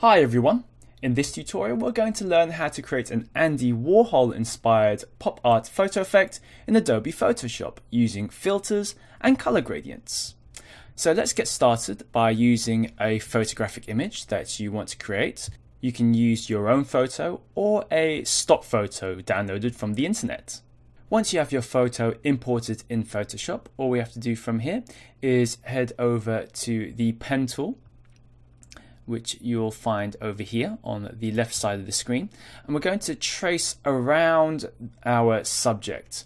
Hi everyone, in this tutorial we're going to learn how to create an Andy Warhol inspired pop art photo effect in Adobe Photoshop using filters and color gradients. So let's get started by using a photographic image that you want to create. You can use your own photo or a stock photo downloaded from the internet. Once you have your photo imported in Photoshop, all we have to do from here is head over to the pen tool, which you'll find over here on the left side of the screen, and we're going to trace around our subject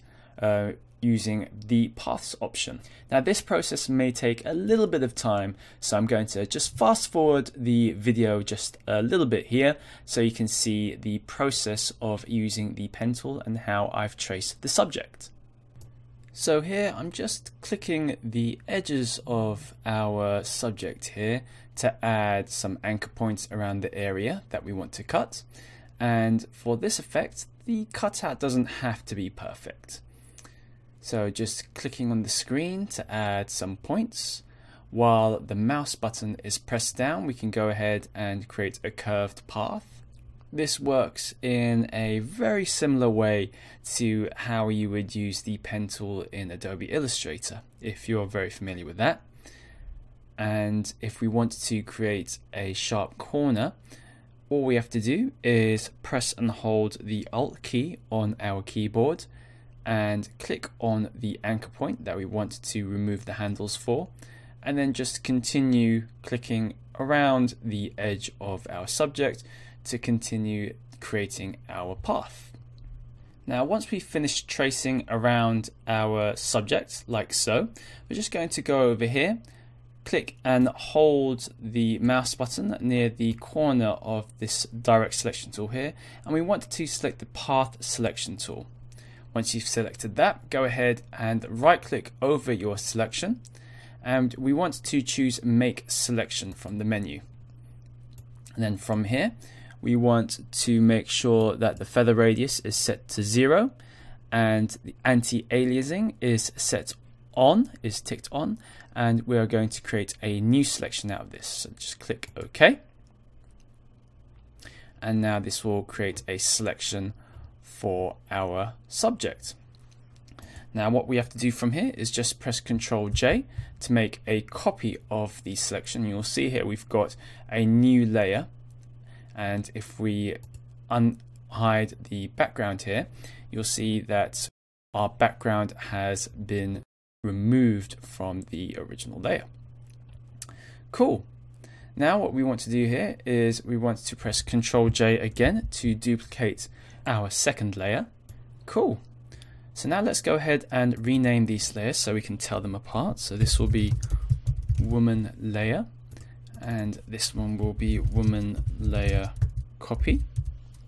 using the paths option. Now this process may take a little bit of time, so I'm going to just fast forward the video just a little bit here so you can see the process of using the pen tool and how I've traced the subject. So here I'm just clicking the edges of our subject here to add some anchor points around the area that we want to cut. And for this effect, the cutout doesn't have to be perfect. So just clicking on the screen to add some points. While the mouse button is pressed down, we can go ahead and create a curved path. This works in a very similar way to how you would use the pen tool in Adobe Illustrator, if you're very familiar with that. And if we want to create a sharp corner, all we have to do is press and hold the Alt key on our keyboard and click on the anchor point that we want to remove the handles for, and then just continue clicking around the edge of our subject to continue creating our path. Now once we've finished tracing around our subject like so, we're just going to go over here, click and hold the mouse button near the corner of this direct selection tool here, and we want to select the path selection tool. Once you've selected that, go ahead and right click over your selection, and we want to choose make selection from the menu. And then from here we want to make sure that the feather radius is set to 0 and the anti-aliasing is set on, is ticked on, and we are going to create a new selection out of this. So just click OK. And now this will create a selection for our subject. Now what we have to do from here is just press Ctrl J to make a copy of the selection. You'll see here we've got a new layer, and if we unhide the background here, you'll see that our background has been removed from the original layer. Cool. Now what we want to do here is we want to press Ctrl J again to duplicate our second layer. Cool. So now let's go ahead and rename these layers so we can tell them apart. So this will be woman layer, and this one will be woman layer copy.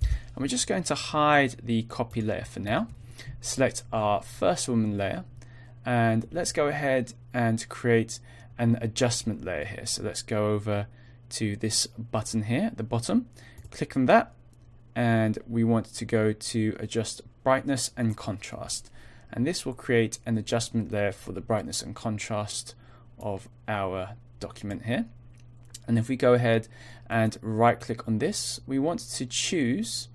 And we're just going to hide the copy layer for now. Select our first woman layer, and let's go ahead and create an adjustment layer here. So let's go over to this button here at the bottom, click on that, and we want to go to adjust brightness and contrast, and this will create an adjustment layer for the brightness and contrast of our document here. And if we go ahead and right click on this, we want to choose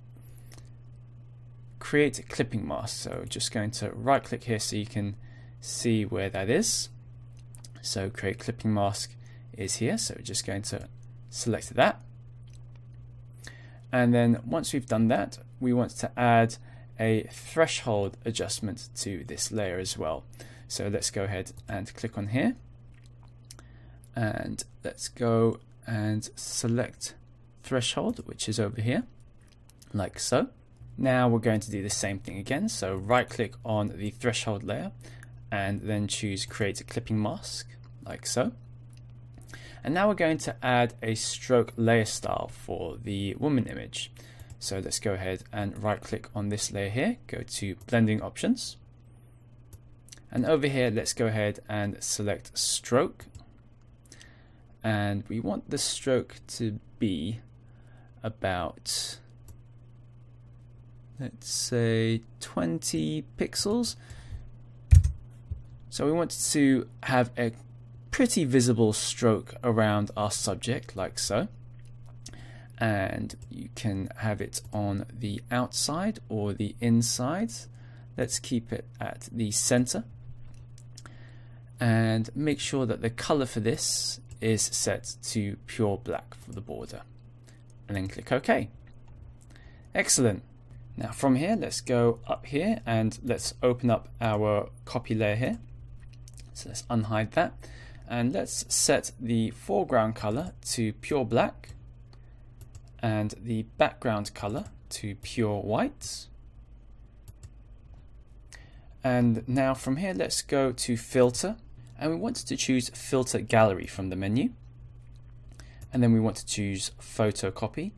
create a clipping mask. So just going to right click here so you can see where that is. So create clipping mask is here, so we're just going to select that. And then once we've done that, we want to add a threshold adjustment to this layer as well. So let's go ahead and click on here, and let's go and select threshold, which is over here, like so. Now we're going to do the same thing again. So right click on the threshold layer and then choose create a clipping mask, like so. And now we're going to add a stroke layer style for the woman image. So let's go ahead and right click on this layer here, go to blending options, and over here let's go ahead and select stroke, and we want the stroke to be about, let's say, 20 pixels. So we want to have a pretty visible stroke around our subject, like so. and you can have it on the outside or the inside. Let's keep it at the center, and make sure that the color for this is set to pure black for the border, and then click OK. Excellent. Now from here, let's go up here and let's open up our copy layer here. So let's unhide that, and let's set the foreground color to pure black and the background color to pure white. And now from here, let's go to filter, and we want to choose filter gallery from the menu, and then we want to choose photocopy.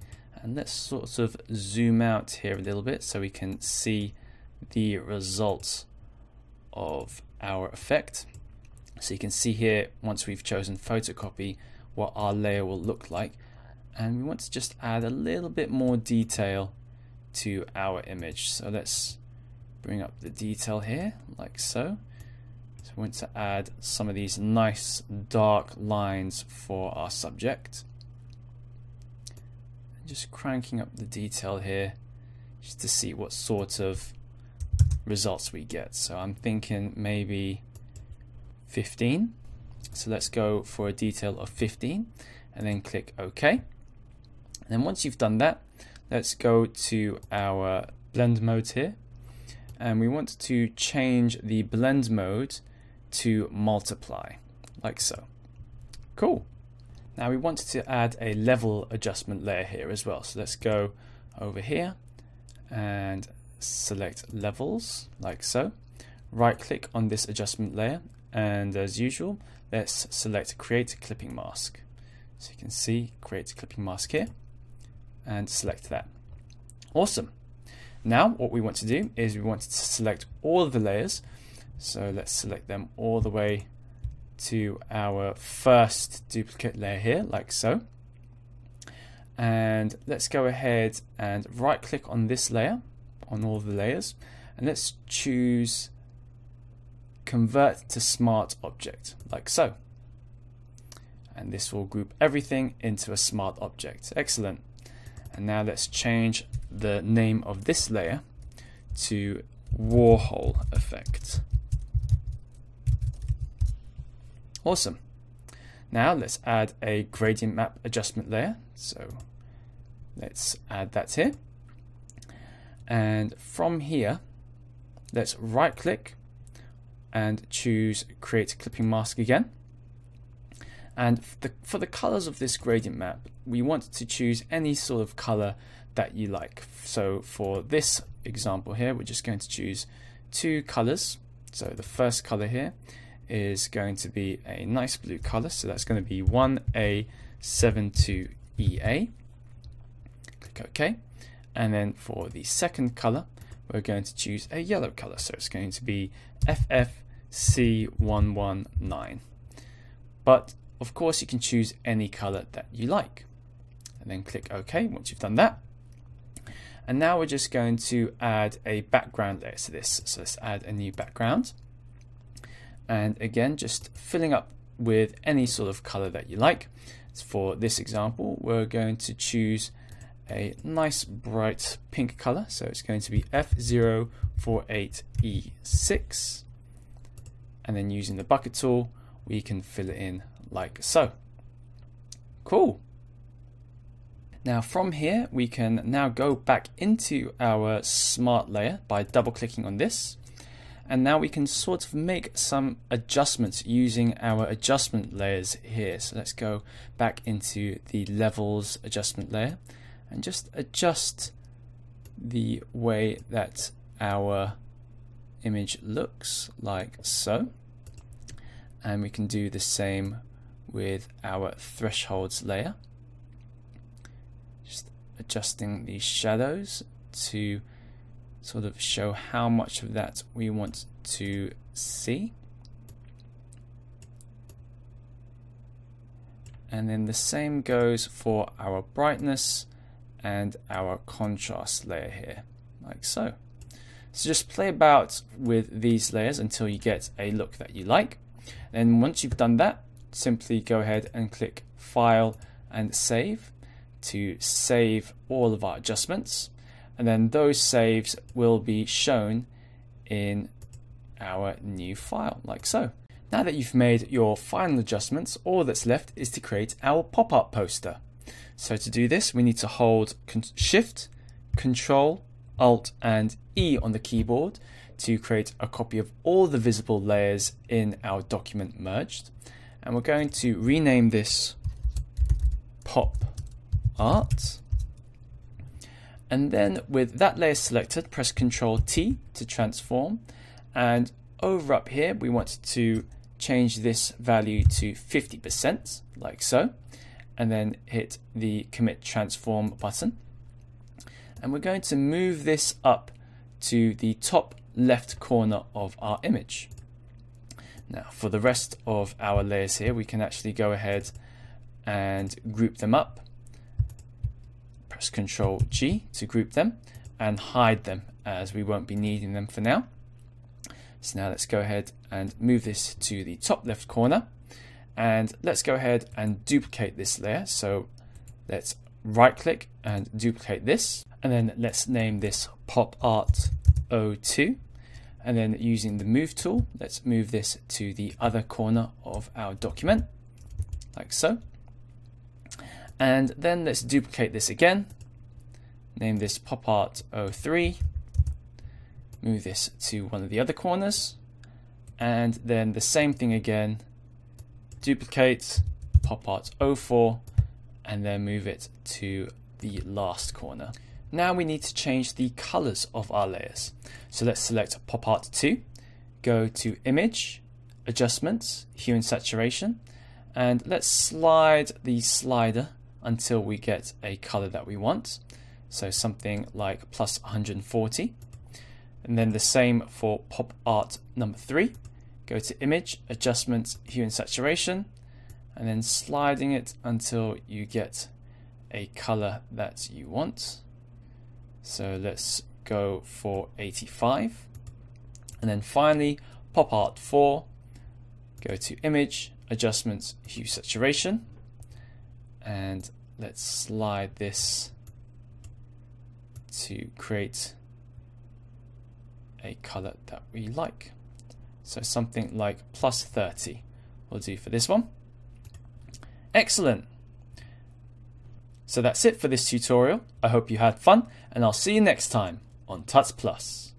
And let's sort of zoom out here a little bit so we can see the results of our effect. So you can see here, once we've chosen photocopy, what our layer will look like. And we want to just add a little bit more detail to our image. So let's bring up the detail here, like so. So we want to add some of these nice dark lines for our subject. Just cranking up the detail here just to see what sort of results we get. So I'm thinking maybe 15. So let's go for a detail of 15 and then click OK. And then once you've done that, let's go to our blend mode here, and we want to change the blend mode to multiply, like so. Cool. Now we want to add a level adjustment layer here as well. So let's go over here and select levels, like so. Right click on this adjustment layer, and as usual, let's select create clipping mask. So you can see create clipping mask here and select that. Awesome. Now what we want to do is we want to select all of the layers. So let's select them all the way to our first duplicate layer here, like so. And let's go ahead and right click on this layer, on all the layers, and let's choose convert to smart object, like so. And this will group everything into a smart object. Excellent. And now let's change the name of this layer to Warhol effect. Awesome. Now let's add a gradient map adjustment layer. So let's add that here. And from here, let's right click and choose create clipping mask again. And for the colors of this gradient map, we want to choose any sort of color that you like. So for this example here, we're just going to choose two colors. So the first color here is going to be a nice blue color, so that's going to be 1A72EA. Click OK. And then for the second color, we're going to choose a yellow color, so it's going to be FFC119. But of course you can choose any color that you like, and then click OK once you've done that. And now we're just going to add a background layer to this. So let's add a new background. And again, just filling up with any sort of color that you like. So for this example, we're going to choose a nice bright pink color. So it's going to be F048E6. And then using the bucket tool, we can fill it in like so. Cool. Now from here, we can now go back into our smart layer by double clicking on this. And now we can sort of make some adjustments using our adjustment layers here. So let's go back into the levels adjustment layer and just adjust the way that our image looks, like so. And we can do the same with our thresholds layer. Just adjusting these shadows to sort of show how much of that we want to see. And then the same goes for our brightness and our contrast layer here, like so. So just play about with these layers until you get a look that you like. And once you've done that, simply go ahead and click File and Save to save all of our adjustments, and then those saves will be shown in our new file, like so. Now that you've made your final adjustments, all that's left is to create our pop art poster. So to do this, we need to hold Shift, Control, Alt and E on the keyboard to create a copy of all the visible layers in our document merged. And we're going to rename this Pop Art. And then with that layer selected, press Ctrl T to transform. And over up here, we want to change this value to 50%, like so. And then hit the Commit Transform button. And we're going to move this up to the top left corner of our image. Now, for the rest of our layers here, we can actually go ahead and group them up. Press Ctrl G to group them and hide them, as we won't be needing them for now. So now let's go ahead and move this to the top left corner, and let's go ahead and duplicate this layer. So let's right click and duplicate this, and then let's name this Pop Art 02, and then using the move tool, let's move this to the other corner of our document, like so. And then let's duplicate this again, name this Pop Art 03, move this to one of the other corners, and then the same thing again, duplicate Pop Art 04, and then move it to the last corner. Now we need to change the colors of our layers. So let's select Pop Art 2, go to Image, Adjustments, Hue and Saturation, and let's slide the slider until we get a color that we want. So something like plus 140. And then the same for Pop Art number 3. Go to Image, Adjustments, Hue and Saturation, and then sliding it until you get a color that you want. So let's go for 85. And then finally, Pop Art 4. Go to Image, Adjustments, Hue, Saturation, and let's slide this to create a color that we like. So something like plus 30 will do for this one. Excellent. So that's it for this tutorial. I hope you had fun, and I'll see you next time on Tuts Plus.